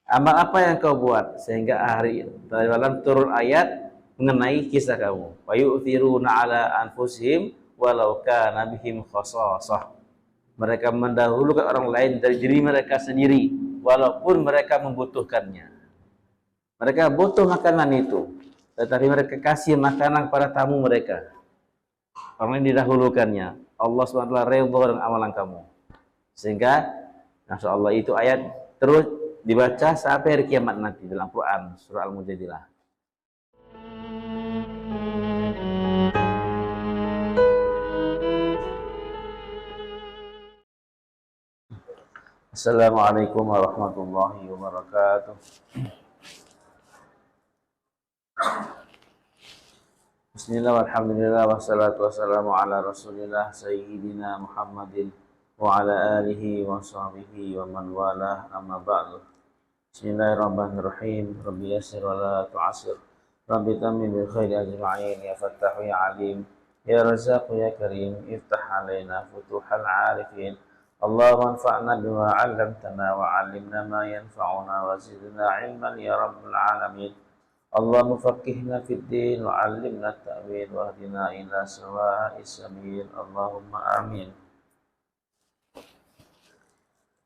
Amal apa yang kau buat sehingga hari dalam turun ayat mengenai kisah kamu. Wa yu'thiruna ala anfusihim walau kana bihim khassasah. Mereka mendahulukan orang lain dari diri mereka sendiri walaupun mereka membutuhkannya. Mereka butuh makanan itu, tetapi mereka kasih makanan kepada tamu mereka. Orang lain didahulukannya. Allah SWT redha dengan amalan kamu. Sehingga Masya Allah itu ayat terus dibaca sampai hari kiamat nanti dalam Quran surah Al-Mujadilah. Assalamualaikum warahmatullahi wabarakatuh. Bismillah, alhamdulillah, wassalatu wassalamu ala rasulillah sayyidina Muhammadin wa ala alihi wa sahbihi wa man walah, amma ba'du. Bismillahirrahmanirrahim. Rabbi yassir wa la tu'assir, Rabbi tammim bil khairi ajma'in, ya fattahu ya alim, ya razzaqu ya karim, iftah alaina futuhal arifin. Allahumma anfa'na bima 'allamtana wa 'allimna ma yanfa'una wa zidna ilman ya rabbal alamin. Allahumma faqihna fid din wa 'allimna at-ta'wil wa hdina ila sawa'is sabil. Allahumma amin.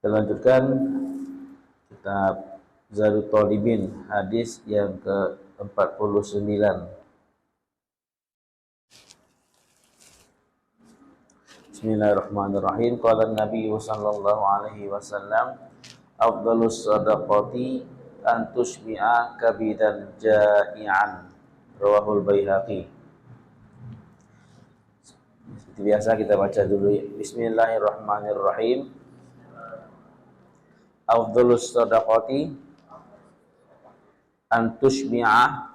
Kita lanjutkan kitab Zadut Talibin, hadis yang ke-49. Bismillahirrahmanirrahim. Qala Nabi sallallahu alaihi wasallam, afdhalus sadaqati an tushbi'a kabidan ja'ian. Rawahul Baihaqi. Seperti biasa kita baca dulu. Bismillahirrahmanirrahim. Afdhalus sadaqati an tushbi'a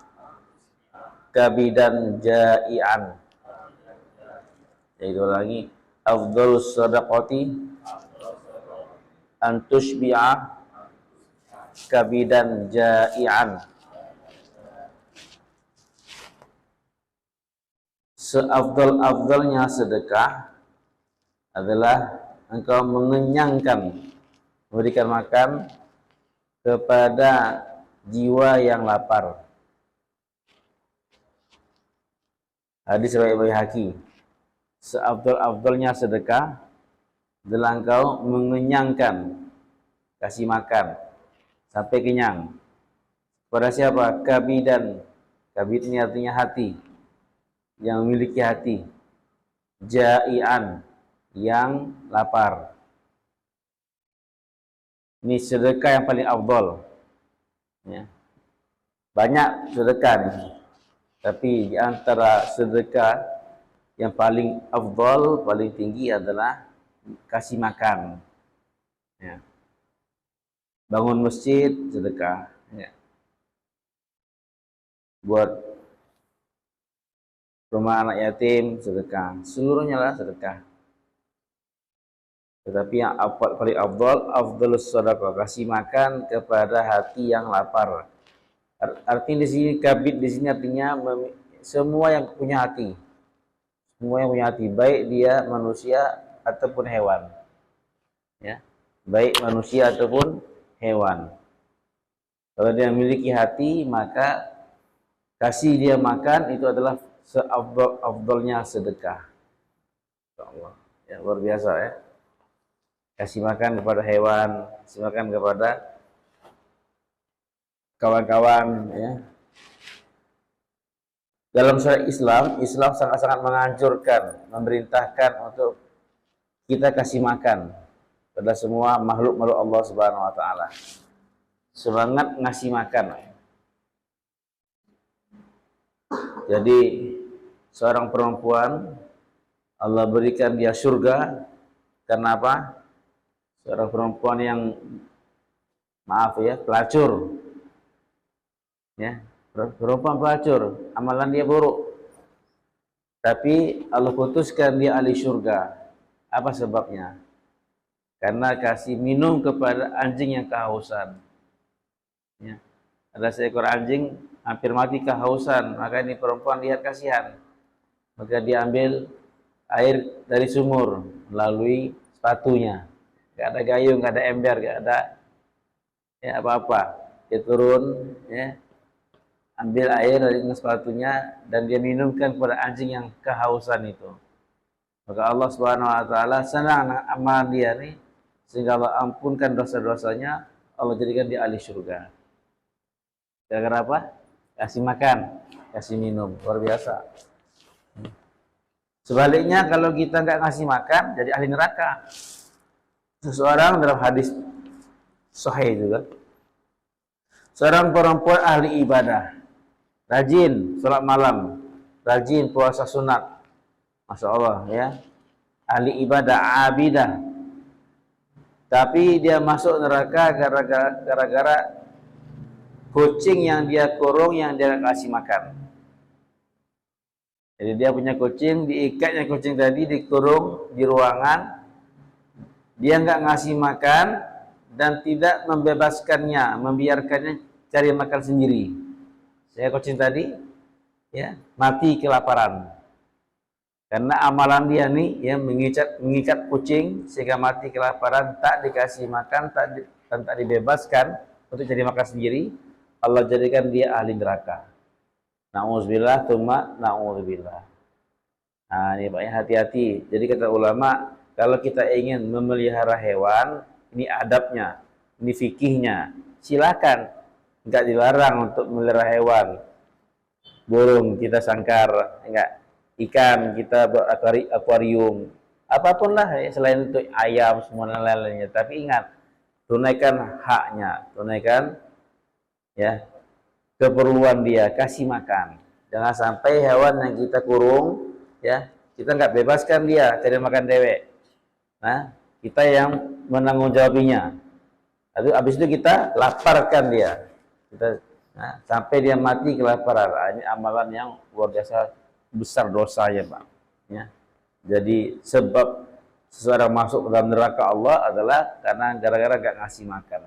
kabidan ja'ian. Itu lagi, afdhalus sadaqati an tushbi'a kabidan ja'ian. Seafdal-afdalnya sedekah adalah engkau mengenyangkan, memberikan makan kepada jiwa yang lapar. Hadis riwayat Baihaqi. Seafdal-afdalnya sedekah adalah engkau mengenyangkan, kasih makan sampai kenyang. Kepada siapa? Kabidan. Kabid ini artinya hati, yang memiliki hati. Ja'ian, yang lapar. Ini sedekah yang paling afdal. Ya. Banyak sedekah nih. Tapi di antara sedekah yang paling afdal, paling tinggi adalah kasih makan. Ya. Bangun masjid, sedekah. Ya. Buat rumah anak yatim, sedekah. Seluruhnya lah sedekah. Tetapi yang paling afdalus sedekah, kasih makan kepada hati yang lapar. Artinya di sini kabid di sini artinya semua yang punya hati. Semua yang punya hati, baik dia manusia ataupun hewan. Ya. Baik manusia ataupun hewan. Kalau dia memiliki hati, maka kasih dia makan itu adalah seafdalnya sedekah. Allah, ya luar biasa ya. Kasih makan kepada hewan, kasih makan kepada kawan-kawan ya. Dalam syariat Islam sangat-sangat menganjurkan, memerintahkan untuk kita kasih makan pada semua makhluk-makhluk Allah Subhanahu wa taala. Semangat ngasih makan. Jadi seorang perempuan Allah berikan dia surga karena apa? Seorang perempuan yang pelacur. Ya, perempuan pelacur, amalan dia buruk. Tapi Allah putuskan dia ahli surga. Apa sebabnya? Karena kasih minum kepada anjing yang kehausan. Ya. Ada seekor anjing hampir mati kehausan, maka ini perempuan lihat kasihan, maka dia ambil air dari sumur melalui sepatunya. Gak ada gayung, gak ada ember, gak ada ya apa-apa. Dia turun, ya, ambil air dari sepatunya dan dia minumkan kepada anjing yang kehausan itu. Maka Allah Subhanahu wa taala senang amalan dia nih sehingga Allah ampunkan dosa-dosanya, Allah jadikan dia ahli surga. Gara-gara apa? Kasih makan, kasih minum, luar biasa. Sebaliknya kalau kita nggak ngasih makan, jadi ahli neraka. Seseorang dalam hadis sahih juga, seorang perempuan ahli ibadah, rajin sholat malam, rajin puasa sunat, masya Allah ya, ahli ibadah, abidah, tapi dia masuk neraka gara-gara kucing yang dia kurung, yang dia kasih makan. Jadi dia punya kucing, diikatnya kucing tadi, dikurung di ruangan, dia nggak ngasih makan dan tidak membebaskannya, membiarkannya cari makan sendiri. Saya kucing tadi, ya, mati kelaparan. Karena amalan dia nih, ya, mengikat kucing sehingga mati kelaparan, tak dikasih makan, dan tak dibebaskan untuk cari makan sendiri. Allah jadikan dia ahli neraka. Na'udzubillah, tsumma na'udzubillah. Nah, ini Pak, ya, hati-hati. Jadi kata ulama, kalau kita ingin memelihara hewan, ini adabnya, ini fikihnya. Silakan, enggak dilarang untuk memelihara hewan. Burung kita sangkar, enggak. Ikan kita buat akuarium. Apapun lah, ya, selain itu ayam semua dan lain-lainnya. Tapi ingat, tunaikan haknya, tunaikan, ya, keperluan dia, kasih makan. Jangan sampai hewan yang kita kurung, ya, kita nggak bebaskan dia cari makan dewek. Nah, kita yang menanggung jawabnya. Lalu habis itu kita laparkan dia. Nah, sampai dia mati kelaparan. Nah, ini amalan yang luar biasa besar dosanya, Pak. Ya. Jadi sebab seseorang masuk ke dalam neraka Allah adalah karena gara-gara nggak ngasih makan.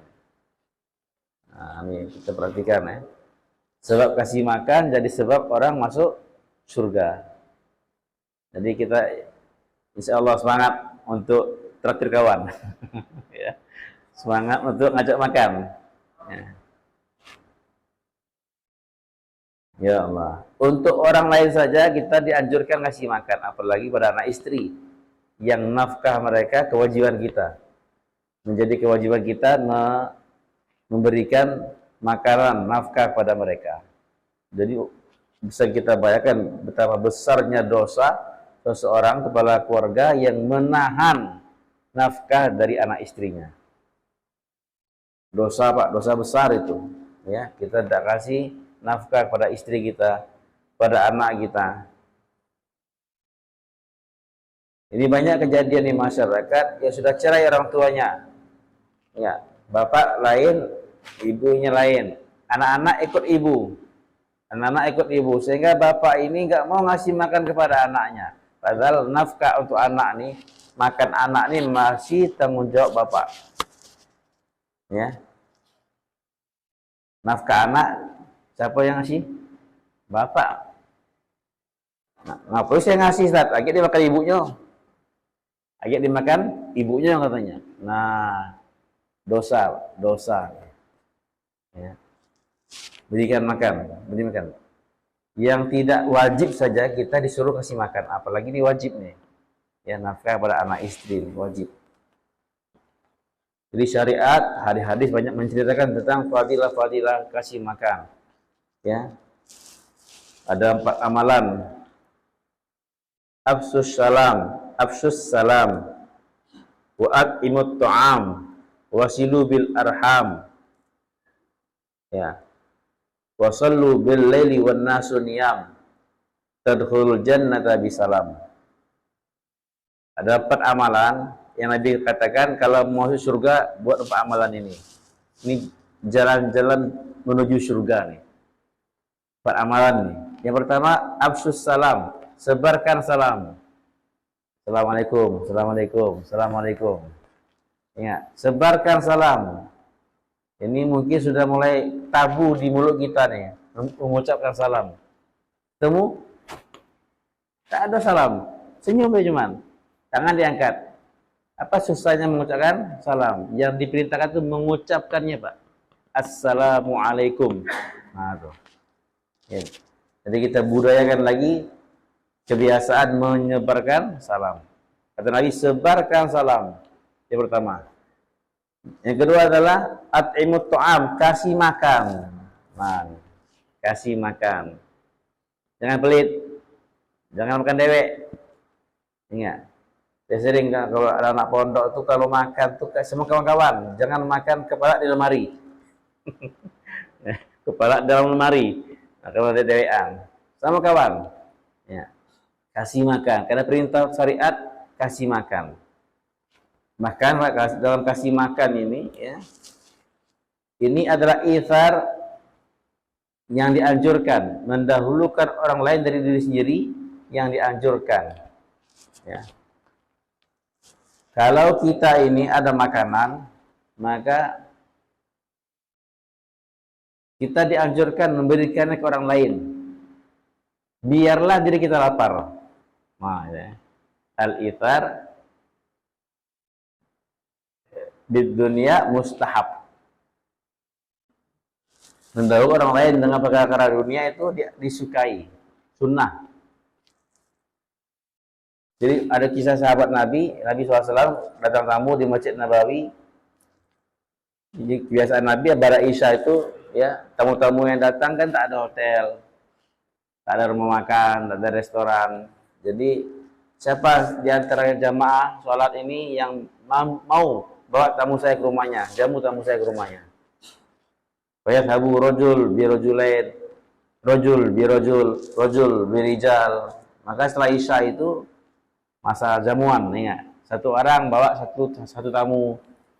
Nah, ini kita perhatikan, ya. Sebab kasih makan jadi sebab orang masuk surga. Jadi kita insya Allah semangat untuk traktir kawan. Ya. Semangat untuk ngajak makan. Ya. Ya Allah. Untuk orang lain saja kita dianjurkan ngasih makan, apalagi pada anak istri yang nafkah mereka kewajiban kita. Menjadi kewajiban kita memberikan makanan, nafkah pada mereka. Jadi bisa kita bayangkan betapa besarnya dosa seseorang kepala keluarga yang menahan nafkah dari anak istrinya. Dosa, Pak, dosa besar itu. Ya, kita tidak kasih nafkah pada istri kita, pada anak kita. Ini banyak kejadian di masyarakat yang sudah cerai orang tuanya. Ya, bapak lain, ibunya lain, anak-anak ikut ibu, sehingga bapak ini nggak mau ngasih makan kepada anaknya, padahal nafkah untuk anak nih, makan anak nih masih tanggung jawab bapak, ya. Nafkah anak siapa yang ngasih? Bapak. Nah, ngapain saya ngasih, Ustaz? Lagi dia makan ibunya, katanya. Nah, dosa. Ya. Beri makan. Yang tidak wajib saja kita disuruh kasih makan, apalagi ini wajib nih. Ya, nafkah pada anak istri wajib. Jadi syariat, hadis-hadis banyak menceritakan tentang fadilah kasih makan. Ya. Ada 4 amalan. Afsus salam, wa at'imut ta'am, wasilu bil arham. Ya. Wasallu bil laili wan nasu niyam, tadkhulul jannata bisalam. Ada 4 amalan yang Nabi katakan kalau mau masuk surga buat 4 amalan ini. Ini jalan-jalan menuju surga nih. 4 amalan nih. Yang pertama, afsus salam, sebarkan salam. Assalamualaikum. Ingat, sebarkan salam. Ini mungkin sudah mulai tabu di mulut kita nih, mengucapkan salam. Temu, tak ada salam, senyum aja cuman, tangan diangkat. Apa susahnya mengucapkan salam? Yang diperintahkan itu mengucapkannya, Pak. Assalamualaikum. Nah, tuh. Ya. Jadi kita budayakan lagi kebiasaan menyebarkan salam. Kata Nabi, sebarkan salam. Yang pertama. Yang kedua adalah at'imut ta'am, kasih makan. Nah, kasih makan. Jangan pelit. Jangan makan dewek. Ingat. Saya sering kalau ada anak pondok tuh kalau makan tuh sama kawan-kawan, jangan makan kepala di lemari. Kepala dalam lemari. Nah, kalau ada dewean. Sama kawan. Ya. Kasih makan. Karena perintah syariat kasih makan. Bahkan dalam kasih makan ini, ya, ini adalah ithar yang dianjurkan, mendahulukan orang lain dari diri sendiri yang dianjurkan. Ya. Kalau kita ini ada makanan, maka kita dianjurkan memberikannya ke orang lain. Biarlah diri kita lapar. Nah, ya. Al-ithar di dunia mustahab. Mendahului orang lain dengan perkara dunia itu disukai, sunnah. Jadi ada kisah sahabat Nabi SAW datang tamu di Masjid Nabawi. Jadi kebiasaan Nabi pada Isya itu, ya, tamu-tamu yang datang kan tak ada hotel, tak ada rumah makan, tak ada restoran. Jadi siapa di antara jamaah sholat ini yang mau bawa tamu saya ke rumahnya, jamu tamu saya ke rumahnya. Bayat habu rojul birojulain, rojul birojul, rojul birijal. Maka setelah Isya itu masa jamuan, ingat. Satu orang bawa satu tamu,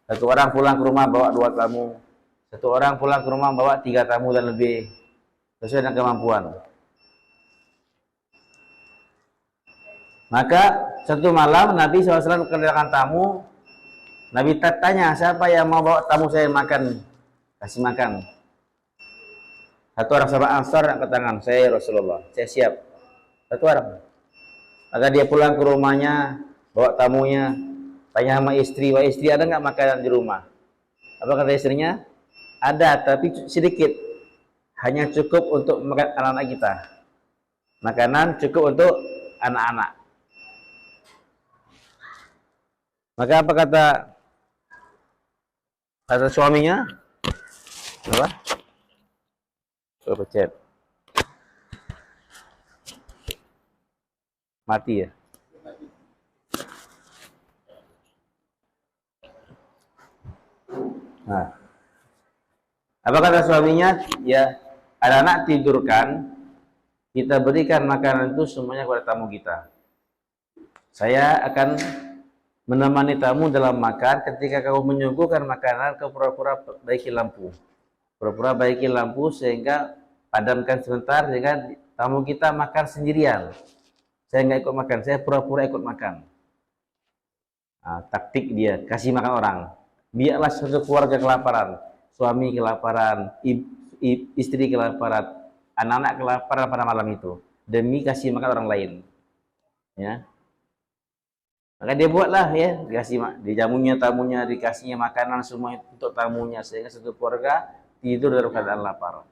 satu orang pulang ke rumah bawa 2 tamu, satu orang pulang ke rumah bawa 3 tamu dan lebih, sesuai dengan kemampuan. Maka satu malam Nabi SAW kedatangan tamu. Nabi tanya, siapa yang mau bawa tamu saya makan, kasih makan. Satu orang sahabat Ansar angkat tangan, saya Rasulullah, saya siap. Satu orang. Maka dia pulang ke rumahnya, bawa tamunya, tanya sama istri, wah istri ada nggak makanan di rumah? Apa kata istrinya? Ada, tapi sedikit. Hanya cukup untuk makan anak-anak kita. Makanan cukup untuk anak-anak. Maka apa kata suaminya? Apa? Coba chat. Mati ya. Nah, apa kata suaminya? Ya, anak-anak tidurkan, kita berikan makanan itu semuanya kepada tamu kita. Saya akan menemani tamu dalam makan. Ketika kamu menyuguhkan makanan, kau pura-pura baiki lampu. Pura-pura baiki lampu sehingga padamkan sebentar sehingga tamu kita makan sendirian. Saya nggak ikut makan, saya pura-pura ikut makan. Nah, taktik dia, kasih makan orang. Biarlah satu keluarga kelaparan, suami kelaparan, istri kelaparan, anak-anak kelaparan pada malam itu, demi kasih makan orang lain. Ya. Maka dia buatlah, ya, dikasih dijamunya tamunya, dikasihnya makanan semua untuk tamunya sehingga satu keluarga tidur dalam keadaan lapar.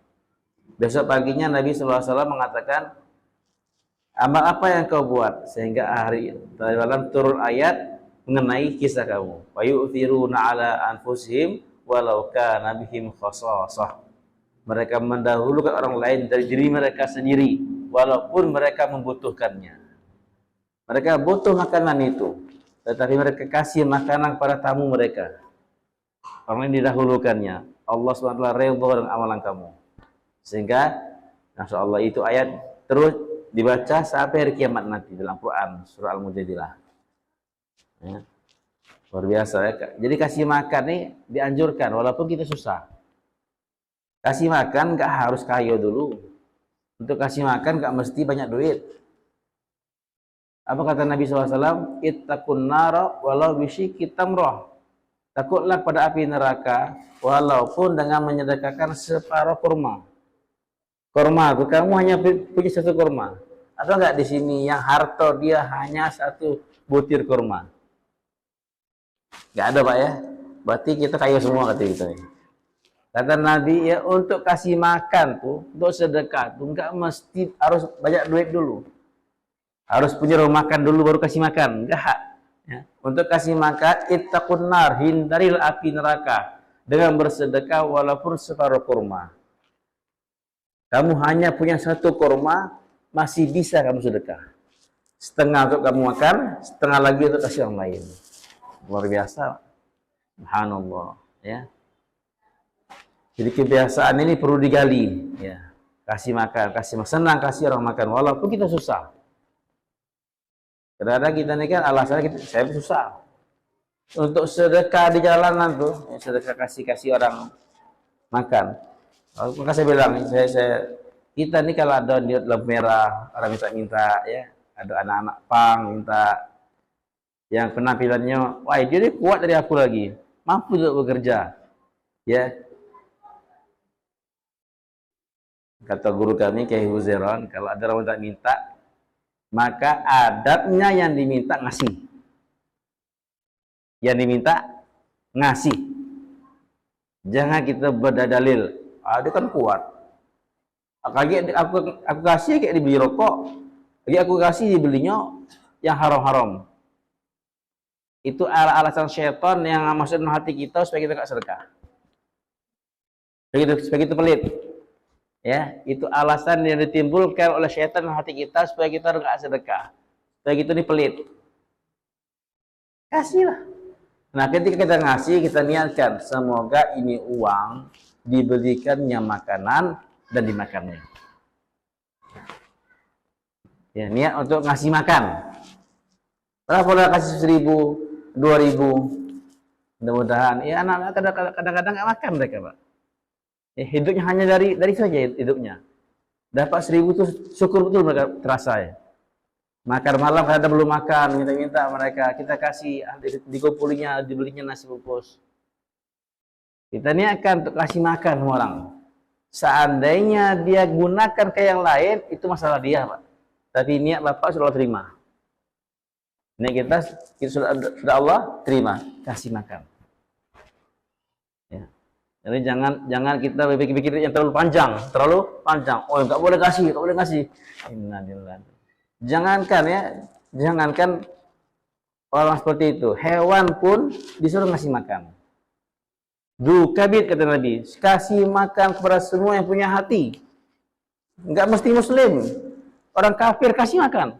Besok paginya Nabi SAW mengatakan, amal apa yang kau buat sehingga hari dalam turun ayat mengenai kisah kamu. Wa yu'thiruna 'ala anfusihim walau kana bihim khassasah. Mereka mendahulukan orang lain dari diri mereka sendiri walaupun mereka membutuhkannya. Mereka butuh makanan itu, tetapi mereka kasih makanan kepada tamu mereka. Orang lain didahulukannya. Allah SWT redha dengan amalan kamu. Sehingga Masya Allah itu ayat terus dibaca sampai hari kiamat nanti dalam Quran surah Al-Mujadilah. Ya. Luar biasa ya. Jadi kasih makan nih dianjurkan walaupun kita susah. Kasih makan nggak harus kaya dulu. Untuk kasih makan nggak mesti banyak duit. Apa kata Nabi SAW? Ittaqun nara walau bisyikki tamrah. Takutlah pada api neraka walaupun dengan menyedekahkan separuh kurma. Kurma, kamu hanya punya satu kurma. Ada nggak di sini yang harta dia hanya satu butir kurma? Nggak ada, Pak, ya. Berarti kita kaya semua kata kita. Kata Nabi, ya untuk kasih makan tuh, untuk sedekah tuh nggak mesti harus banyak duit dulu. Harus punya rumah makan dulu baru kasih makan. Enggak. Ya. Untuk kasih makan, ittaqun nar, hindarilah api neraka dengan bersedekah walaupun separuh kurma. Kamu hanya punya satu kurma, masih bisa kamu sedekah. Setengah untuk kamu makan, setengah lagi untuk kasih orang lain. Luar biasa. Subhanallah, ya. Jadi kebiasaan ini perlu digali, ya. Kasih makan, senang kasih orang makan walaupun kita susah. Kadang-kadang kita ini kan alasannya saya susah. Untuk sedekah di jalanan tuh, ya, sedekah kasih orang makan. Maka saya bilang, kita ini kalau ada di lampu merah, orang minta-minta, ya, ada anak-anak pang minta, yang penampilannya, wah dia kuat dari aku lagi, mampu untuk bekerja, ya. Kata guru kami Kiai Huzeron, kalau ada orang minta, maka adabnya yang diminta ngasih. Yang diminta ngasih. Jangan kita berdalil, dia kan kuat. Aku kasih kayak dibeli rokok, lagi aku kasih dibelinya yang haram-haram. Itu alasan syaitan yang masuk dalam hati kita supaya kita gak sedekah. Supaya kita pelit. Ya, itu alasan yang ditimbulkan oleh syaitan dalam hati kita supaya kita gak sedekah. Supaya kita ini pelit. Kasihlah. Nah, ketika kita ngasih, kita niatkan semoga ini uang dibelikannya makanan dan dimakannya. Ya, niat untuk ngasih makan. Berapa udah kasih 1.000, 2.000, mudah-mudahan. Ya anak-anak kadang-kadang nggak makan mereka, Pak. Ya, hidupnya hanya dari saja hidupnya. Dapat 1.000 itu syukur betul mereka terasa ya. Makan malam kadang belum makan, minta-minta mereka, kita kasih dikumpulinya, dibelinya nasi bungkus. Kita niatkan untuk kasih makan orang. Seandainya dia gunakan ke yang lain, itu masalah dia, Pak. Tapi niat Bapak sudah Allah terima. Niat kita sudah Allah terima, kasih makan. Ya. Jadi jangan kita berpikir yang terlalu panjang. Oh, nggak boleh kasih. Innalillahi. Jangankan orang seperti itu, hewan pun disuruh ngasih makan. Kabit kata Nabi, kasih makan kepada semua yang punya hati. Enggak mesti muslim. Orang kafir kasih makan.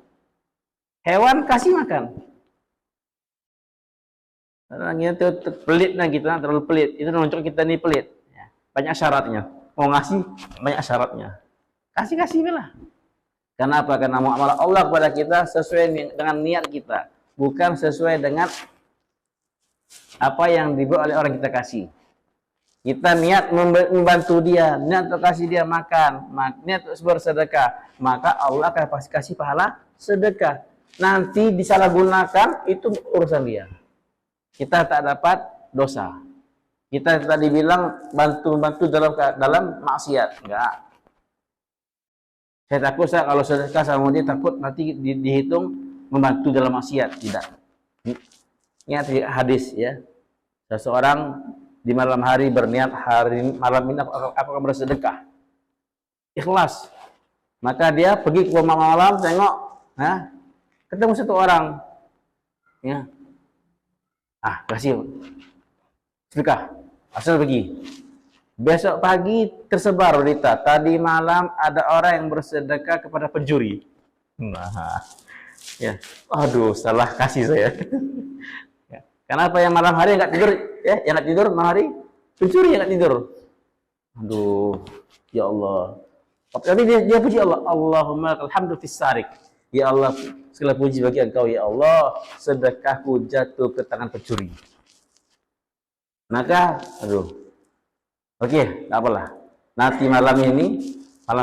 Hewan kasih makan. Orangnya itu pelit, kita terlalu pelit. Itu menunjuk kita ini pelit. Banyak syaratnya. Mau ngasih banyak syaratnya. Kasih lah. Kenapa? Karena muamalah Allah kepada kita sesuai dengan niat kita, bukan sesuai dengan apa yang dibuat oleh orang kita kasih. Kita niat membantu dia, niat untuk kasih dia makan, niat untuk bersedekah, maka Allah akan pasti kasih pahala sedekah. Nanti disalahgunakan itu urusan dia. Kita tak dapat dosa. Kita tadi bilang bantu dalam maksiat, enggak. Saya takut kalau sedekah sama dia takut nanti dihitung membantu dalam maksiat, tidak. Ingat hadis ya. Seseorang di malam hari berniat malam ini aku akan bersedekah. Ikhlas. Maka dia pergi ke malam tengok, ketemu satu orang. Ya. Kasih sedekah. Asal pergi. Besok pagi tersebar berita, tadi malam ada orang yang bersedekah kepada pencuri. Ya, aduh, salah kasih saya. Ya. Kenapa yang malam hari nggak tidur? Ya, yang nggak tidur malam hari, pencuri yang nggak tidur. Aduh, ya Allah. Tapi dia puji Allah. Allahumma alhamdu fissarik. Ya Allah, segala puji bagi Engkau ya Allah. Sedekahku jatuh ke tangan pencuri. Maka, Oke, tak apalah. Nanti malam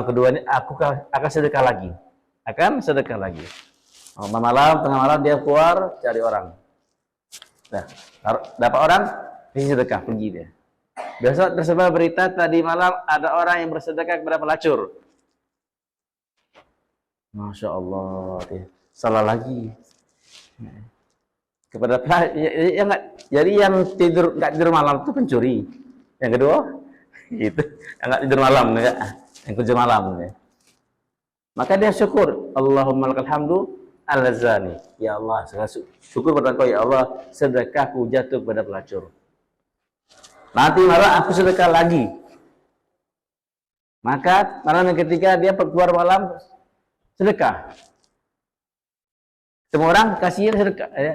kedua ini aku akan sedekah lagi. Malam, tengah malam dia keluar cari orang. Nah, dapat orang, dia sedekah, pergi dia. Besok tersebar berita tadi malam ada orang yang bersedekah kepada pelacur. Masya Allah, salah lagi. Jadi yang nggak tidur malam itu pencuri. Yang kedua, gitu, yang nggak tidur malam ya, yang kerja malam ya. Maka dia syukur, Allahumma lakal hamdu al-zani. Ya Allah, syukur pada Engkau ya Allah, sedekahku jatuh pada pelacur. Nanti malam aku sedekah lagi. Maka malam yang ketiga dia keluar malam sedekah. Semua orang kasih sedekah, ya,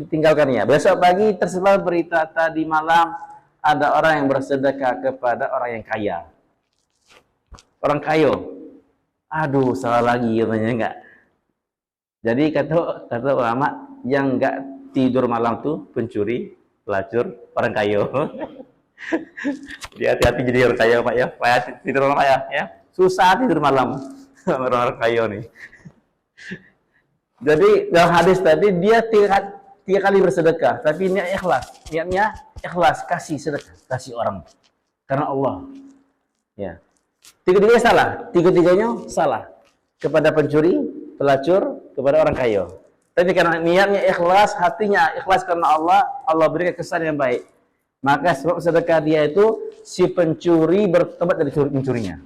tinggalkannya. Besok pagi tersebar berita tadi malam ada orang yang bersedekah kepada orang yang kaya. Orang kaya. Aduh, salah lagi katanya enggak. Jadi kata ulama yang enggak tidur malam tuh pencuri, pelacur, orang kaya. Dia hati-hati jadi orang kaya Pak ya. Pak tidur malam ya. Susah tidur malam orang kaya nih. Jadi dalam hadis tadi dia tiga kali bersedekah, tapi niatnya ikhlas kasih sedekah, kasih orang karena Allah. Ya. Tiga-tiganya salah, tiga-tiganya salah. Kepada pencuri, pelacur, kepada orang kaya. Tapi karena niatnya ikhlas, hatinya ikhlas karena Allah, Allah berikan kesan yang baik. Maka sebab sedekah dia itu si pencuri bertobat dari mencurinya.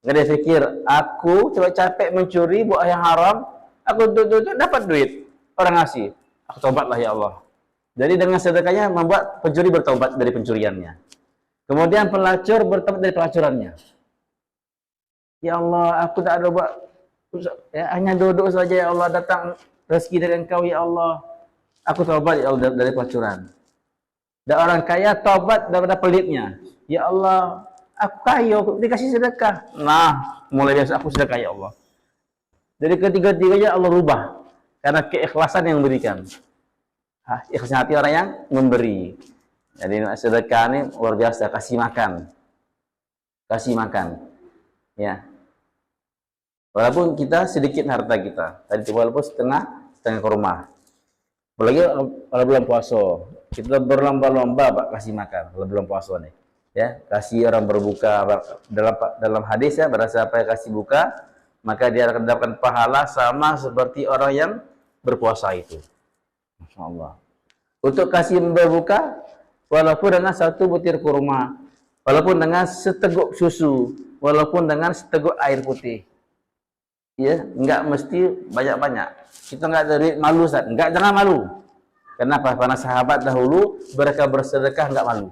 Nggak dia pikir, aku coba capek mencuri buat yang haram, aku dapat duit, orang ngasih, aku tobatlah ya Allah. Jadi dengan sedekahnya membuat pencuri bertobat dari pencuriannya. Kemudian pelacur bertobat dari pelacurannya. Ya Allah, aku tak ada buat, ya, hanya duduk saja ya Allah, datang rezeki dari Engkau ya Allah. Aku tobat ya Allah dari pelacuran. Dan orang kaya tobat daripada pelitnya. Ya Allah, aku kaya, aku dikasih sedekah. Nah, mulai biasa aku sedekah ya Allah. Jadi ketiga-tiganya Allah rubah karena keikhlasan yang memberikan. Ikhlas hati orang yang memberi. Jadi sedekah ini luar biasa, kasih makan. Kasih makan. Ya. Walaupun kita sedikit harta kita, tadi walaupun setengah kurma. Apalagi kalau bulan puasa, kita berlomba-lomba Pak kasih makan kalau bulan puasa nih. Ya, kasih orang berbuka dalam hadis ya, barang siapa yang kasih buka, maka dia akan mendapatkan pahala sama seperti orang yang berpuasa itu. Masya Allah. Untuk kasih berbuka, walaupun dengan satu butir kurma, walaupun dengan seteguk susu, walaupun dengan seteguk air putih. Ya, enggak mesti banyak-banyak. Kita enggak ada duit malu, Ustaz. Enggak, jangan malu. Kenapa? Karena sahabat dahulu mereka bersedekah enggak malu.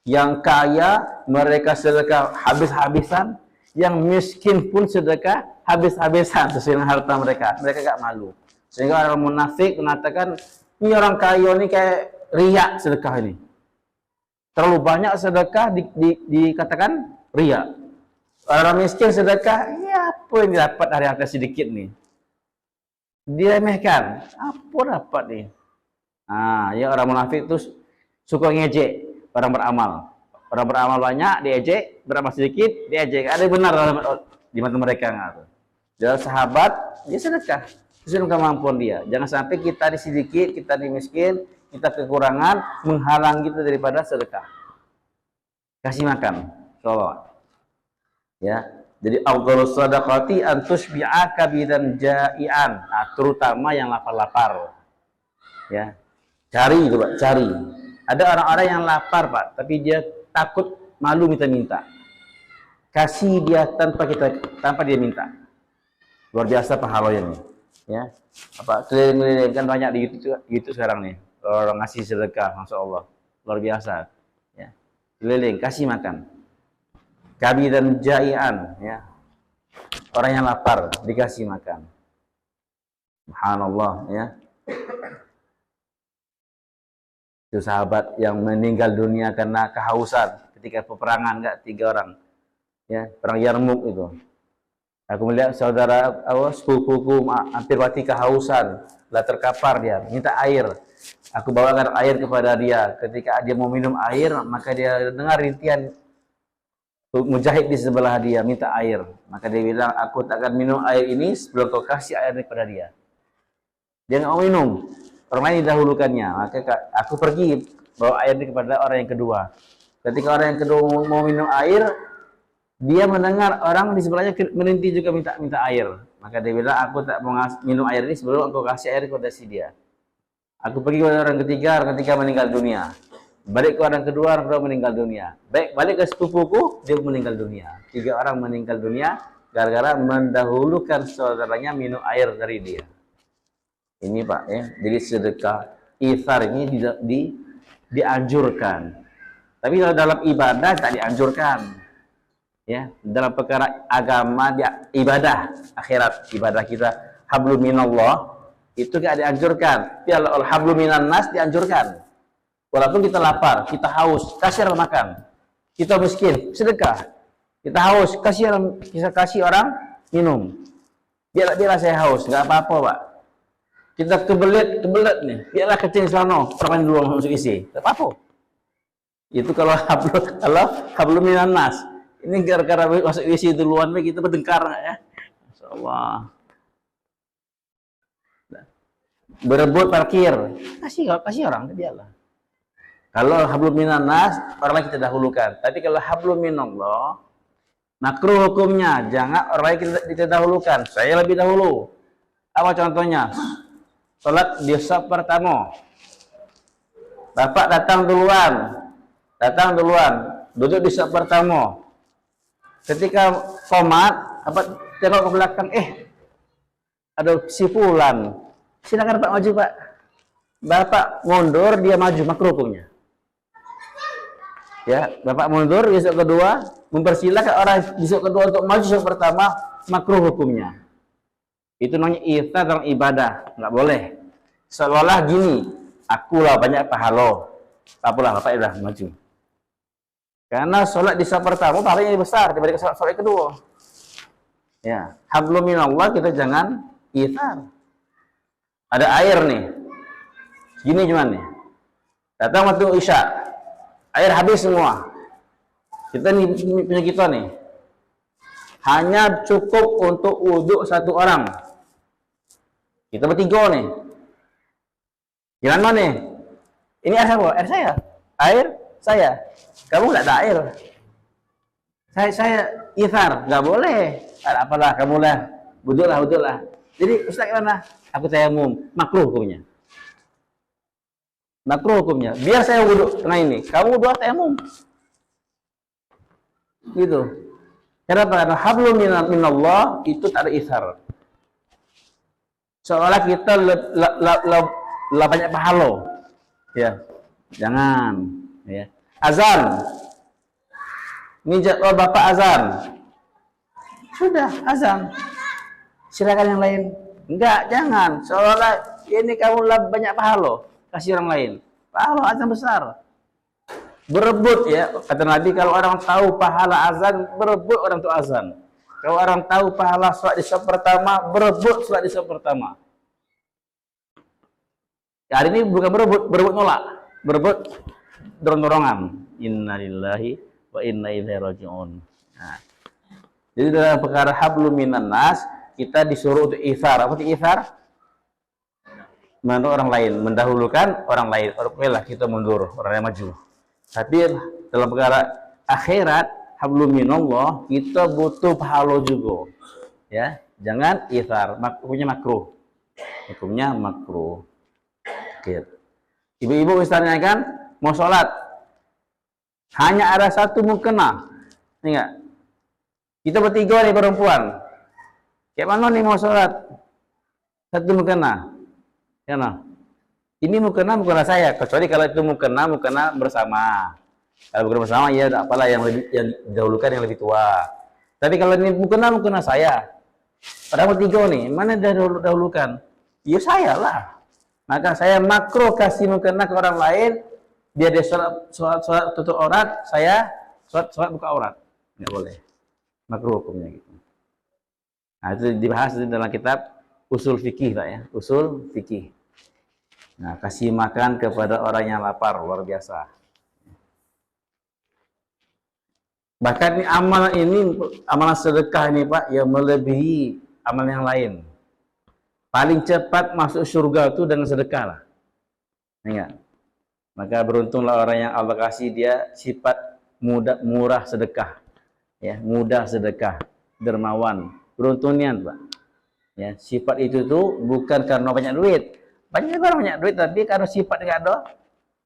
Yang kaya mereka sedekah habis-habisan, yang miskin pun sedekah habis-habisan sesuai dengan harta mereka. Mereka enggak malu. Sehingga orang munafik mengatakan, ini orang kaya ini kayak riak sedekah ini. Terlalu banyak sedekah dikatakan riak. Orang miskin sedekah, ya apa yang didapat dari harta sedikit nih? Diremehkan, apa dapat nih? Ya orang munafik itu suka ngejek orang beramal. Orang beramal banyak diejek, beramal sedikit diejek. Ada yang benar di mata mereka nggak? Jadi sahabat dia sedekah sesuai dengan kemampuan dia. Jangan sampai kita di sedikit, kita di miskin, kita kekurangan menghalang kita daripada sedekah. Kasih makan, sholawat. Ya, jadi afdhalus shadaqati an tushbi'a kabidan ja'ian. Terutama yang lapar-lapar. Ya. Cari itu, Pak, cari. Ada orang-orang yang lapar, Pak, tapi dia takut malu minta-minta. Kasih dia tanpa dia minta. Luar biasa pahalanya nih. Ya. Apa keliling-keliling kan banyak di YouTube sekarang nih. Orang ngasih sedekah, Masya Allah. Luar biasa. Ya. Keliling kasih makan. Kabi dan jai'an, ya. Orang yang lapar dikasih makan. Subhanallah, ya. Itu sahabat yang meninggal dunia karena kehausan ketika peperangan, enggak 3 orang. Ya, perang Yarmuk itu. Aku melihat saudara sepupuku hampir mati kehausan, lah terkapar dia, minta air. Aku bawakan air kepada dia. Ketika dia mau minum air, maka dia dengar rintian mujahid di sebelah dia minta air. Maka dia bilang, aku tak akan minum air ini sebelum kau kasih air kepada dia. Dia nggak mau minum. Orang lain didahulukannya. Maka aku pergi bawa air ini kepada orang yang kedua. Ketika orang yang kedua mau minum air, dia mendengar orang di sebelahnya merintih juga minta air. Maka dia bilang, aku tak mau minum air ini sebelum engkau kasih air kepada si dia. Aku pergi kepada orang ketiga meninggal dunia. Balik ke orang kedua meninggal dunia. Balik ke sepupuku, dia meninggal dunia. 3 orang meninggal dunia gara-gara mendahulukan saudaranya minum air dari dia. Ini Pak ya. Jadi sedekah ithar ini dianjurkan. Tapi kalau dalam ibadah tak dianjurkan. Ya, dalam perkara agama ibadah akhirat, ibadah kita hablum minallah itu tidak dianjurkan. Tapi kalau hablum minan nas dianjurkan. Walaupun kita lapar, kita haus, kasih orang makan. Kita miskin, sedekah. Kita haus, kasih orang minum. Biarlah saya haus, nggak apa-apa Pak. Kita kebelet nih, biarlah kecil sana, orang dulu masuk isi, nggak apa-apa. Itu kalau hablum minan nas. Ini gara-gara masuk isi duluan, kita bertengkar nggak ya? Insyaallah. Berebut parkir, kasih orang, biarlah. Kalau hablum minan nas, orang lain kita dahulukan. Tapi kalau hablum minallah, makruh hukumnya. Jangan orang lain kita dahulukan. Saya lebih dahulu. Apa contohnya? Salat di saf pertama. Bapak datang duluan, duduk di saf pertama. Ketika qomat, apa tengok ke belakang, ada si fulan. Silakan Pak maju Pak. Bapak mundur, dia maju, makruh hukumnya. Ya, Bapak mundur, besok kedua, mempersilahkan orang besok kedua untuk maju besok pertama, makruh hukumnya. Itu namanya ithar dalam ibadah, nggak boleh. Seolah gini, akulah banyak pahala, apalah Bapak udah maju. Karena sholat di saf pertama pahalanya besar dibanding sholat kedua. Ya, hablum minallah kita jangan ithar. Ada air nih, gini cuman nih. Datang waktu isya. Air habis semua. Kita nih punya kita nih. Hanya cukup untuk wudhu 1 orang. Kita bertiga nih. Gimana nih? Ini air apa? Air saya. Air saya. Kamu nggak ada air. Saya ithar, nggak boleh. Apalah, kamu lah. Wudhu lah. Jadi Ustaz gimana? Aku tayamum. Makruh hukumnya. Makruh hukumnya. Biar saya wudhu tengah ini, kamu wudhu tayamum. Gitu. Kenapa? Karena hablum minallah itu tak ada ithar. Seolah kita banyak pahala. Ya. Jangan, ya. Azan. Ini jadwal Bapak azan. Sudah, azan. Silakan yang lain. Enggak, jangan. Seolah ini kamu banyak pahala. Kasih orang lain. Pahala azan besar. Berebut ya. Kata Nabi, kalau orang tahu pahala azan, berebut orang itu azan. Kalau orang tahu pahala sholat di saf pertama, berebut sholat di saf pertama. Ya, hari ini bukan berebut nolak. Berebut dorong-dorongan. Innalillahi wa inna ilaihi raji'un. Nah. Jadi dalam perkara hablum minan nas, kita disuruh untuk ithar. Apa itu ithar? Menurut orang lain, mendahulukan orang lain. Okelah kita mundur, orang yang maju. Tapi dalam perkara akhirat, hablum minallah, kita butuh pahala juga. Ya, jangan ithar. Hukumnya makruh. Hukumnya makruh. Ibu-ibu misalnya kan mau sholat, hanya ada satu mukena. Ingat, kita bertiga nih perempuan. Kayak mana nih mau sholat? Satu mukena. Ya nah, ini mukena saya. Kecuali kalau itu mukena bersama. Kalau bukan bersama ya apalah yang didahulukan yang lebih tua. Tapi kalau ini mukena saya. Padahal bertiga nih, mana dahulukan? Ya saya lah. Maka saya makruh kasih mukena ke orang lain, biar dia sholat tutup aurat, saya sholat buka aurat. Nggak boleh. Makruh hukumnya gitu. Nah itu dibahas dalam kitab usul fikih Pak ya, usul fikih. Nah, kasih makan kepada orang yang lapar, luar biasa. Bahkan amalan sedekah ini Pak, yang melebihi amalan yang lain. Paling cepat masuk surga itu dengan sedekah lah. Ingat. Maka beruntunglah orang yang Allah kasih dia sifat murah sedekah. Ya, mudah sedekah, dermawan. Beruntungnya Pak. Ya, sifat itu tuh bukan karena banyak duit. Banyak orang banyak duit, tapi karena sifat nggak ada,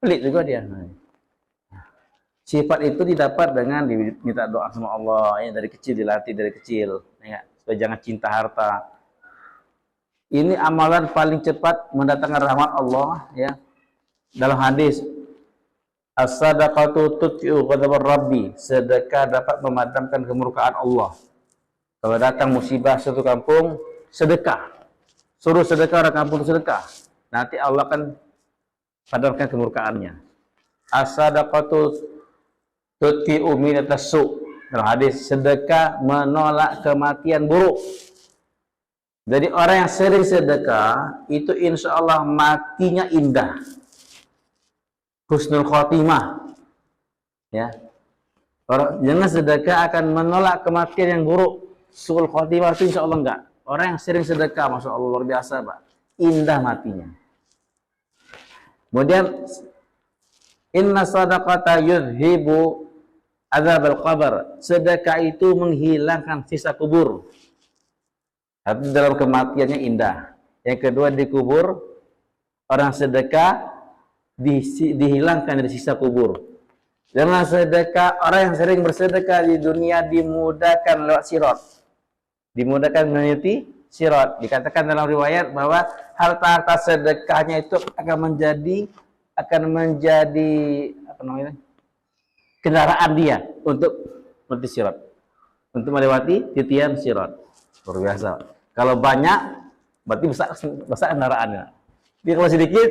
pelit juga dia. Sifat itu didapat dengan diminta doa sama Allah, ya, dari kecil dilatih dari kecil, ya, supaya jangan cinta harta. Ini amalan paling cepat mendatangkan rahmat Allah, ya. Dalam hadis, as-sadaqatu tutfi'u ghadabar rabbi, sedekah dapat memadamkan kemurkaan Allah. Kalau datang musibah satu kampung, sedekah. Suruh sedekah orang kampung sedekah. Nanti Allah akan padamkan kemurkaannya. As-sadaqatu tutfi'u minatas su'. Dalam hadis, sedekah menolak kematian buruk. Jadi orang yang sering sedekah itu insya Allah matinya indah, husnul khotimah. Ya, orang jangan sedekah akan menolak kematian yang buruk, suul khotimah itu insya Allah enggak. Orang yang sering sedekah, masya Allah luar biasa, Pak, indah matinya. Kemudian, inna sadaqata yudhibu adzabal qabr. Sedekah itu menghilangkan sisa kubur. Tapi dalam kematiannya indah. Yang kedua, dikubur, orang sedekah dihilangkan dari sisa kubur. Dengan sedekah, orang yang sering bersedekah di dunia dimudahkan lewat sirat. Dimudahkan menuju sirat. Dikatakan dalam riwayat bahwa harta-harta sedekahnya itu akan menjadi apa namanya? Kendaraan dia untuk melewati sirat. Untuk melewati titian sirat. Luar biasa. Kalau banyak, berarti besar kendaraannya. Tapi kalau sedikit,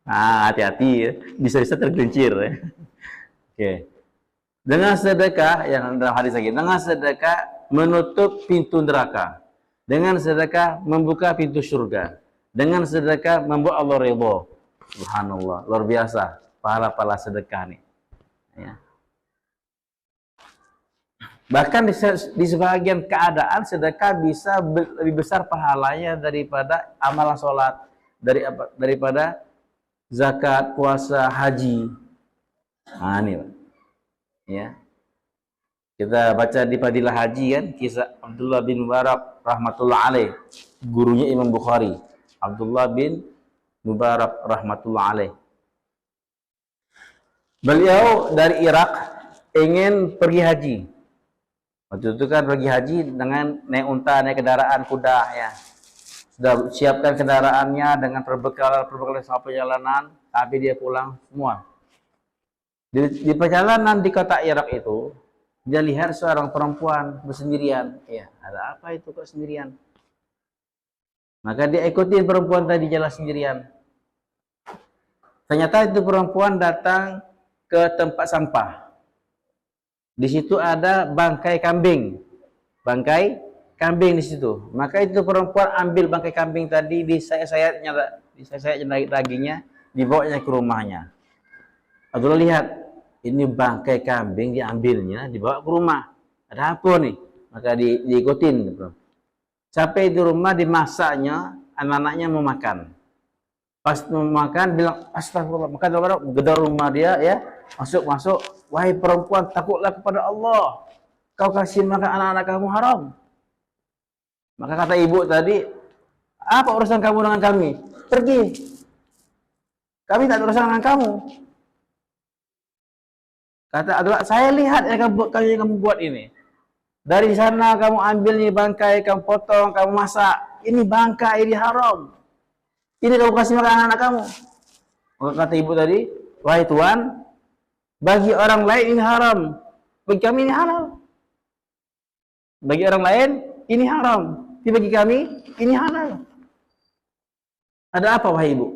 hati-hati ya. Bisa-bisa tergelincir ya. Oke. Dengan sedekah, yang dalam hadis lagi, dengan sedekah menutup pintu neraka. Dengan sedekah membuka pintu surga. Dengan sedekah membuat Allah ridho. Subhanallah, luar biasa. Pahala-pahala sedekah nih. Ya. Bahkan di sebagian keadaan sedekah bisa lebih besar pahalanya daripada amalan sholat, daripada zakat, puasa, haji. Nah, ini, ya. Kita baca di Fadilah Haji kan, kisah Abdullah bin Mubarak rahmatullah alaih, gurunya Imam Bukhari. Abdullah bin Mubarak rahmatullah alaih. Beliau dari Irak ingin pergi haji. Waktu itu kan pergi haji dengan naik unta, naik kendaraan kuda ya. Sudah siapkan kendaraannya dengan perbekalan selama perjalanan, tapi dia pulang semua. Di perjalanan di kota Irak itu, dia lihat seorang perempuan bersendirian. Ya, ada apa itu kok sendirian? Maka dia ikutin perempuan tadi jalan sendirian. Ternyata itu perempuan datang ke tempat sampah. Di situ ada bangkai kambing. Bangkai kambing di situ. Maka itu perempuan ambil bangkai kambing tadi, disayat-sayatnya dagingnya, dibawanya ke rumahnya. Abdullah lihat, ini bangkai kambing diambilnya, dibawa ke rumah. Ada apa nih? Maka diikutin. Sampai di rumah dimasaknya, anak-anaknya mau makan. Pas mau makan bilang astagfirullah, maka gedor rumah dia ya, masuk, wahai perempuan, takutlah kepada Allah, kau kasih makan anak-anak kamu haram. Maka kata ibu tadi, apa urusan kamu dengan kami? Pergi, kami tak ada urusan dengan kamu. Kata adalah saya lihat yang kamu buat ini. Dari sana kamu ambil nih bangkai, kamu potong, kamu masak. Ini bangkai, ini haram. Ini kamu kasih makan anak-anak kamu. Maka kata ibu tadi, wahai Tuhan, bagi orang lain ini haram, bagi kami ini halal. Bagi orang lain ini haram, tapi bagi kami ini halal. Ada apa wahai ibu?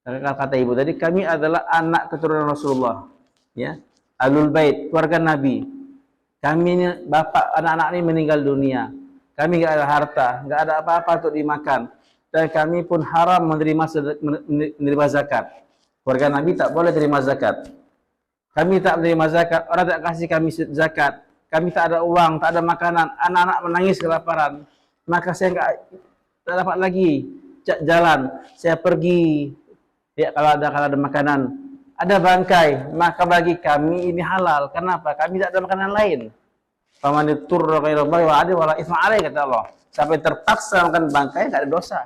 Kata ibu tadi, kami adalah anak keturunan Rasulullah, ya, Ahlul Bait, keluarga Nabi. Kami ini bapak anak-anak ini meninggal dunia. Kami nggak ada harta, nggak ada apa-apa untuk dimakan. Dan kami pun haram menerima zakat. Keluarga Nabi tak boleh terima zakat. Kami tak menerima zakat, orang tak kasih kami zakat. Kami tak ada uang, tak ada makanan. Anak-anak menangis kelaparan. Maka saya tak dapat lagi jalan. Saya pergi. Ya, kalau ada makanan, ada bangkai, maka bagi kami ini halal. Kenapa? Kami tak ada makanan lain. Famanitur ghairu baghi wa adi wala itsma alaih, kata Allah. Sampai terpaksa makan bangkai, tak ada dosa.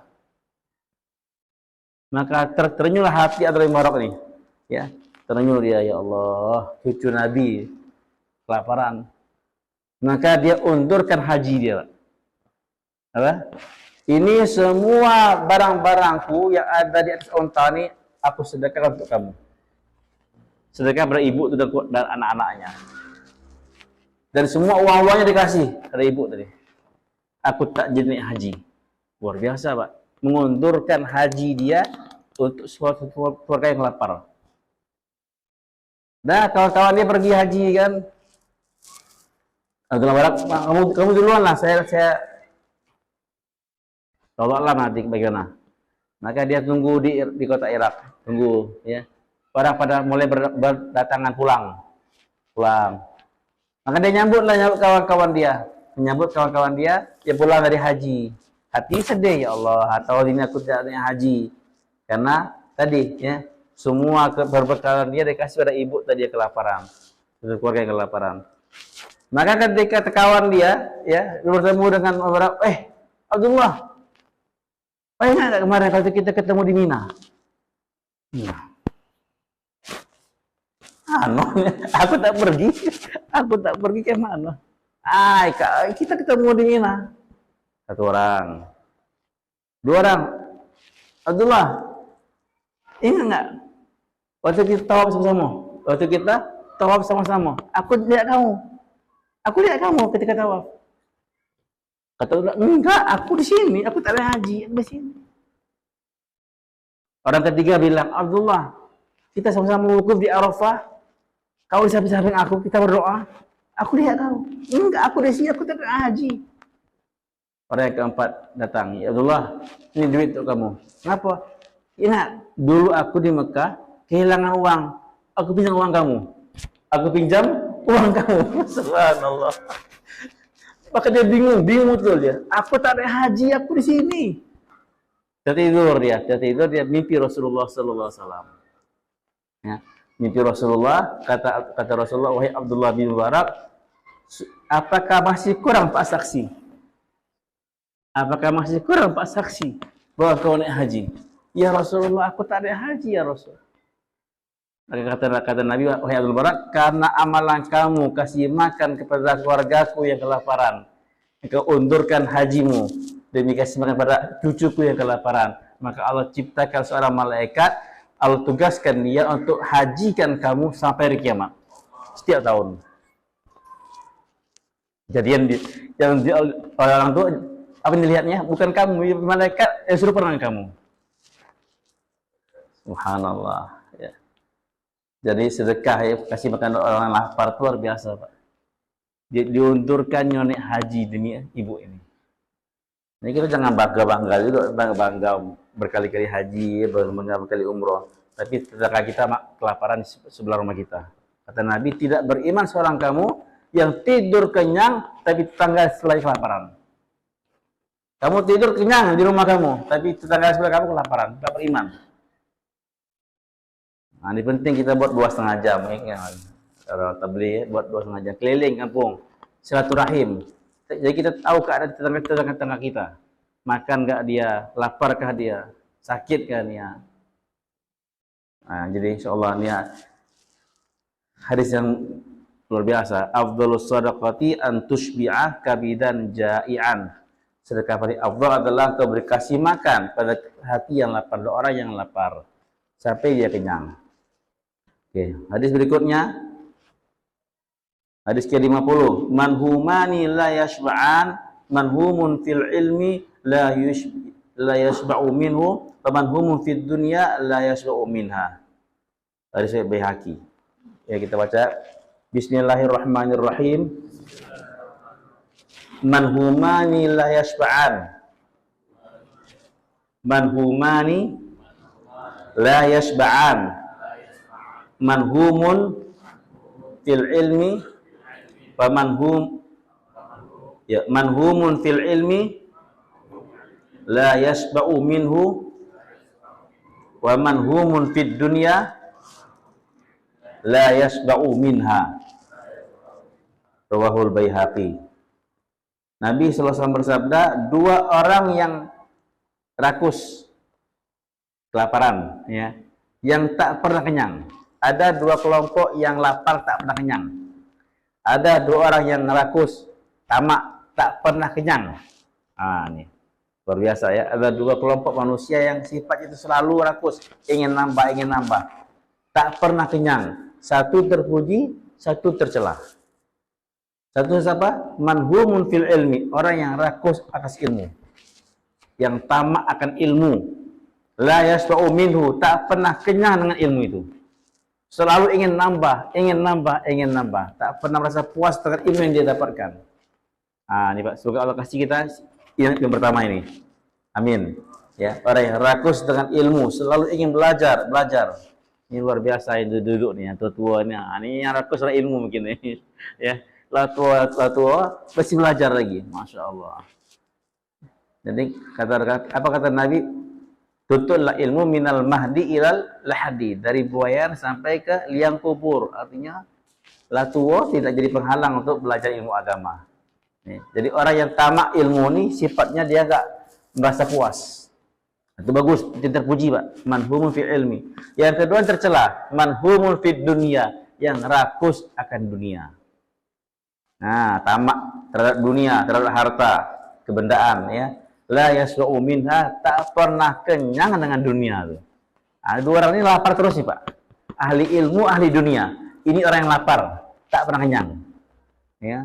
Maka terterenyuhlah hati Abdullah bin Mubarak ini, ya, Ternyuh dia, ya Allah, cucu Nabi kelaparan. Maka dia undurkan haji dia. Apa? Ini semua barang-barangku yang ada di atas unta ini aku sedekahkan untuk kamu. Sedekah pada ibu dan anak-anaknya. Dan semua uang-uangnya dikasih pada ibu tadi. Aku tak jadi naik haji. Luar biasa, Pak. Mengundurkan haji dia untuk suatu keluarga yang lapar. Nah, kawan-kawan dia pergi haji kan. Abdullah Barak, kamu duluan lah, saya tolaklah nanti bagaimana. Maka dia tunggu di kota Irak, tunggu ya. Orang pada mulai berdatangan pulang. Maka dia nyambut kawan-kawan dia, dia pulang dari haji. Hati sedih, ya Allah, atau ini aku tidak naik haji. Karena tadi ya, semua berbekalan dia dikasih pada ibu tadi yang kelaparan. Keluarga yang kelaparan. Maka ketika kawan dia ya bertemu dengan beberapa, Abdullah, ingat nggak kemarin kalau kita ketemu di Mina? Aku tak pergi ke mana? Kita ketemu di Mina. Satu orang, dua orang. Abdullah, ingat nggak? Waktu kita tawaf sama-sama. Aku lihat kamu ketika tawaf. Kata Abdullah, enggak, aku di sini. Aku tak ada haji, aku di sini. Orang ketiga bilang, Abdullah, kita sama-sama wukuf di Arafah. Kau di samping aku, kita berdoa. Aku lihat kau. Enggak, aku di sini, aku tak ada haji. Orang yang keempat datang, ya Abdullah, ini duit untuk kamu. Kenapa? Ingat, dulu aku di Mekah kehilangan uang. Aku pinjam uang kamu. Subhanallah. Maka dia bingung betul dia. Aku tak ada haji, aku di sini. Tertidur dia mimpi Rasulullah sallallahu alaihi wasallam. Ya, mimpi Rasulullah, kata Rasulullah, wahai Abdullah bin Mubarak, apakah masih kurang Pak saksi? Bahwa kau naik haji? Ya Rasulullah, aku tak ada haji ya Rasul. Maka kata Nabi, wahai Abdul Barak, karena amalan kamu kasih makan kepada keluargaku yang kelaparan, kau undurkan hajimu demi kasih makan pada cucuku yang kelaparan, maka Allah ciptakan seorang malaikat, Allah tugaskan dia untuk hajikan kamu sampai hari kiamat setiap tahun. Jadian orang tua apa yang dilihatnya bukan kamu, malaikat yang suruh pernah kamu. Subhanallah. Ya. Jadi sedekah ya, kasih makan orang lapar luar biasa, Pak. Diundurkan nyonek haji demi ibu ini. Jadi kita jangan bangga juga, bangga berkali-kali haji, berkali-kali umroh. Tapi sedekah kita kelaparan di sebelah rumah kita. Kata Nabi, tidak beriman seorang kamu yang tidur kenyang tapi tetangga sebelah kelaparan. Kamu tidur kenyang di rumah kamu, tapi tetangga sebelah kamu kelaparan, tidak beriman. Nah, ini penting kita buat 2,5 jam, kalau tabligh buat 2,5 jam keliling kampung, silaturahim. Jadi kita tahu keadaan tetangga kita, makan nggak dia, laparkah dia, sakitkah dia. Nah, jadi insyaallah ini hadis yang luar biasa. Afdhalus shadaqati an tushbi'ah kabidan ja'ian. Sedekah paling afdal adalah kau kasih makan pada hati yang lapar, orang yang lapar sampai dia kenyang. Oke, hadis berikutnya, hadis ke-50, manhumani la yashba'an, manhumun fil ilmi la yashba'u minhu, wa manhumun fid dunya la yashba'u minha. Hadis Baihaqi. Ya, kita baca. Bismillahirrahmanirrahim. Manhumani la yashba'an. Manhumani la yashba'an. Manhumun fil ilmi wa manhumun fil ilmi la yashba'u minhu wa manhumun fid dunya la yashba'u minha. Rawahul Baihaqi. Nabi sallallahu alaihi wasallam bersabda, dua orang yang rakus kelaparan ya, yang tak pernah kenyang. Ada dua kelompok yang lapar tak pernah kenyang. Ada dua orang yang rakus, tamak, tak pernah kenyang. Ini luar biasa ya. Ada dua kelompok manusia yang sifat itu selalu rakus, ingin nambah, tak pernah kenyang. Satu terpuji, satu tercela. Satu siapa? Manhumun fil ilmi, orang yang rakus atas ilmu, yang tamak akan ilmu. La yasba'u minhu, tak pernah kenyang dengan ilmu itu. Selalu ingin nambah, tak pernah merasa puas dengan ilmu yang dia dapatkan. Ini Pak, semoga Allah kasih kita yang pertama ini. Amin. Ya, orang yang rakus dengan ilmu, selalu ingin belajar. Ini luar biasa yang duduk nih, yang tua-tua ini. Ini yang rakus dengan ilmu mungkin nih. Ya, tua pasti belajar lagi. Masya Allah. Jadi apa kata Nabi? Tutullah ilmu minal mahdi ilal lahadi, dari buayan sampai ke liang kubur. Artinya tua tidak jadi penghalang untuk belajar ilmu agama. Jadi orang yang tamak ilmu ini sifatnya dia enggak merasa puas. Itu bagus, itu terpuji Pak. Manhumun fil ilmi. Yang kedua tercela, manhumun fid dunia, yang rakus akan dunia. Nah, tamak terhadap dunia, terhadap harta, kebendaan ya. La yasba'u minha, tak pernah kenyang dengan dunia tuh. Dua orang ini lapar terus nih Pak. Ahli ilmu, ahli dunia. Ini orang yang lapar, tak pernah kenyang. Ya.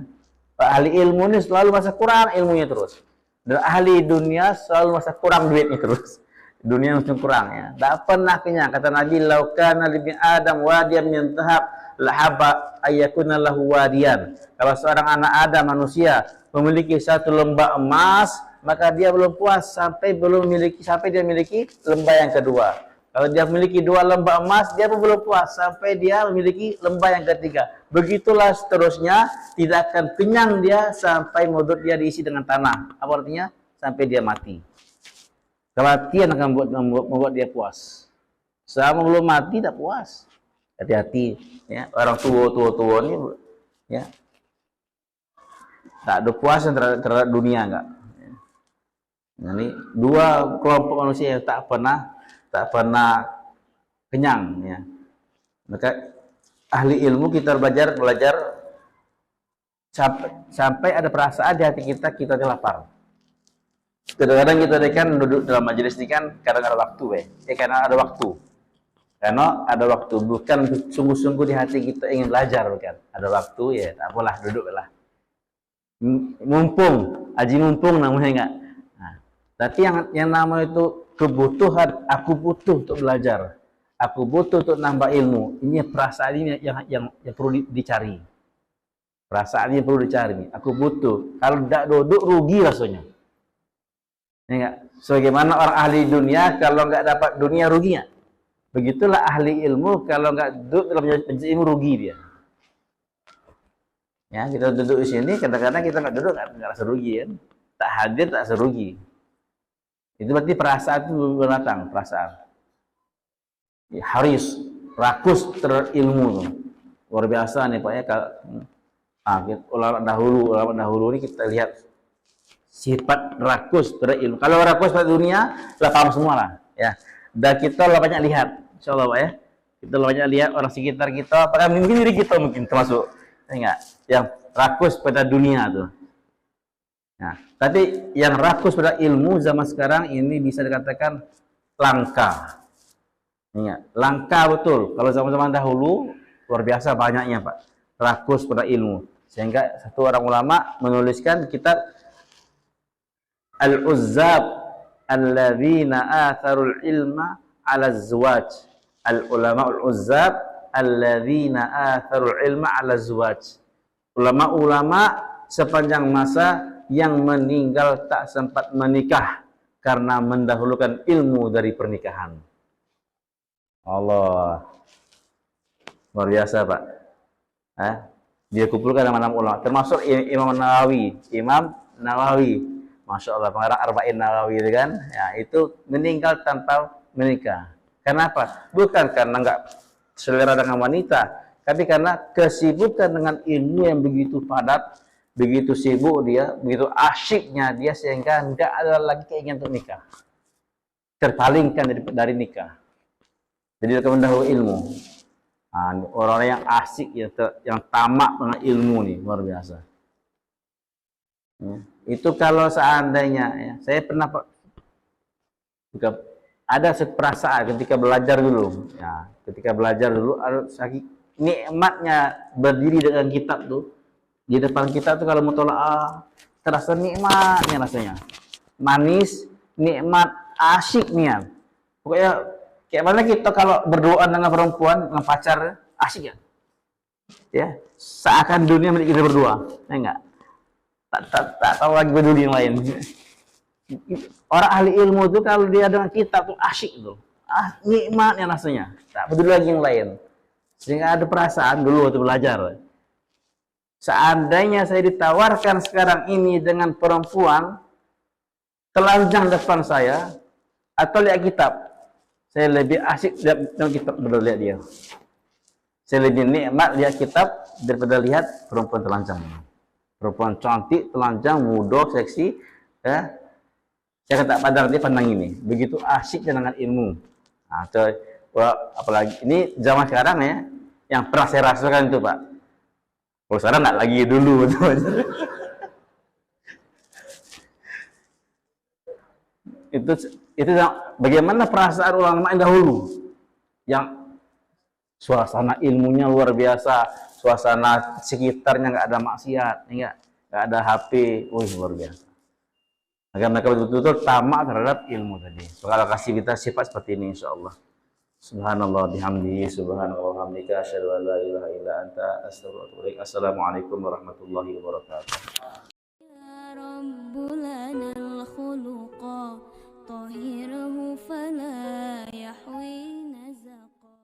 Pak ahli ilmu ini selalu merasa kurang ilmunya terus. Dan ahli dunia selalu merasa kurang duitnya terus. Dunia mesti kurang ya. Tak pernah kenyang. Kata Nabi, "Lau kana li Adam wadiyan min dhahab, lahaba ayyakuna lahu wadiyan." Kalau seorang anak Adam manusia memiliki satu lembah emas, maka dia belum puas sampai dia memiliki lembah yang kedua. Kalau dia memiliki dua lembah emas, dia pun belum puas sampai dia memiliki lembah yang ketiga. Begitulah seterusnya, tidak akan kenyang dia sampai mulut dia diisi dengan tanah. Apa artinya? Sampai dia mati. Kematian akan membuat dia puas. Selama belum mati tidak puas. Hati-hati ya, orang tua ini ya. Tak ada puas terhadap dunia enggak. Ini dua kelompok manusia yang tak pernah kenyang ya. Maka ahli ilmu kita belajar sampai ada perasaan di hati kita lapar. Kadang-kadang kita kan duduk dalam majelis ini kan kadang ada waktu karena ada waktu. Karena ada waktu, bukan sungguh-sungguh di hati kita ingin belajar bukan. Ada waktu ya, tak apalah duduklah. Mumpung namanya enggak. Tapi yang nama itu kebutuhan, aku butuh untuk belajar, aku butuh untuk nambah ilmu. Ini perasaan ini yang perlu dicari. Perasaan ini perlu dicari. Aku butuh. Kalau tidak duduk rugi rasanya. Ya enggak? Sebagaimana orang ahli dunia kalau enggak dapat dunia ruginya. Begitulah ahli ilmu kalau enggak duduk dalam ilmu rugi dia. Ya, kita duduk di sini kadang-kadang kita enggak duduk enggak rasa rugi kan. Tak hadir tak serugi. Itu berarti perasaan itu belum datang, perasaan. Ya, haris, rakus terilmu tuh. Luar biasa nih Pak ya. Ulama dahulu ini kita lihat sifat rakus terilmu. Kalau rakus pada dunia, lah paham semua lah. Ya. Dan kita lah banyak lihat, insya Allah Pak ya. Kita lah banyak lihat orang sekitar kita, apakah mungkin diri kita mungkin termasuk, enggak? Yang rakus pada dunia tuh. Nah, tapi yang rakus pada ilmu zaman sekarang ini bisa dikatakan langka. Ingat, langka betul. Kalau zaman-zaman dahulu luar biasa banyaknya Pak, rakus pada ilmu. Sehingga satu orang ulama menuliskan kitab Al-Uzzab alladzina atharul ilma 'ala az-zawaj. Al-ulama al-uzzab alladzina atharul ilma 'ala az-zawaj. Ulama-ulama sepanjang masa yang meninggal tak sempat menikah karena mendahulukan ilmu dari pernikahan. Allah, luar biasa Pak. Dia kumpulkan nama-nama ulama, termasuk Imam Nawawi. Masya Allah, pengarang Arba'in Nawawi itu kan, ya itu meninggal tanpa menikah. Kenapa? Bukan karena enggak selera dengan wanita, tapi karena kesibukan dengan ilmu yang begitu padat. Begitu sibuk dia, begitu asyiknya dia sehingga tidak ada lagi keinginan untuk nikah. Terpalingkan dari nikah. Jadi dia mendahului ilmu. Orang yang asik ya, yang tamak dengan ilmu nih luar biasa. Ya. Itu kalau seandainya ya, saya pernah juga ada perasaan ketika belajar dulu. Ya, ketika belajar dulu ada nikmatnya berdiri dengan kitab tuh. Di depan kita tuh kalau mutolaah terasa nikmatnya rasanya. Manis, nikmat, asyiknya. Pokoknya kayak mana kita kalau berdoa dengan perempuan, dengan pacar, asyik ya? Ya, seakan dunia milik kita berdua. Ya enggak? Tak tahu lagi peduli yang lain. Orang ahli ilmu itu kalau dia dengan kitab tuh asyik tuh. Nikmatnya rasanya. Tak peduli lagi yang lain. Sehingga ada perasaan dulu waktu belajar. Seandainya saya ditawarkan sekarang ini dengan perempuan telanjang depan saya atau lihat kitab, saya lebih asik lihat kitab daripada lihat dia. Saya lebih nikmat lihat kitab daripada lihat perempuan telanjang. Perempuan cantik, telanjang, muda, seksi, ya. Saya kata padang dia pandang ini. Begitu asik dengan ilmu. Apalagi ini zaman sekarang ya, yang pernah saya rasakan itu Pak. Kalau sekarang nggak lagi dulu. itu bagaimana perasaan ulama yang dahulu yang suasana ilmunya luar biasa, suasana sekitarnya nggak ada maksiat, nggak ada HP, luar biasa. Agar mereka betul-betul tamak terhadap ilmu tadi. Kalau kasih kita sifat seperti ini insyaallah. Subhanallah bihamdihi subhanallah hamdika asyhadu an la ilaha illa anta astaghfiruka wa atubu ilaik. Assalamualaikum warahmatullahi wabarakatuh.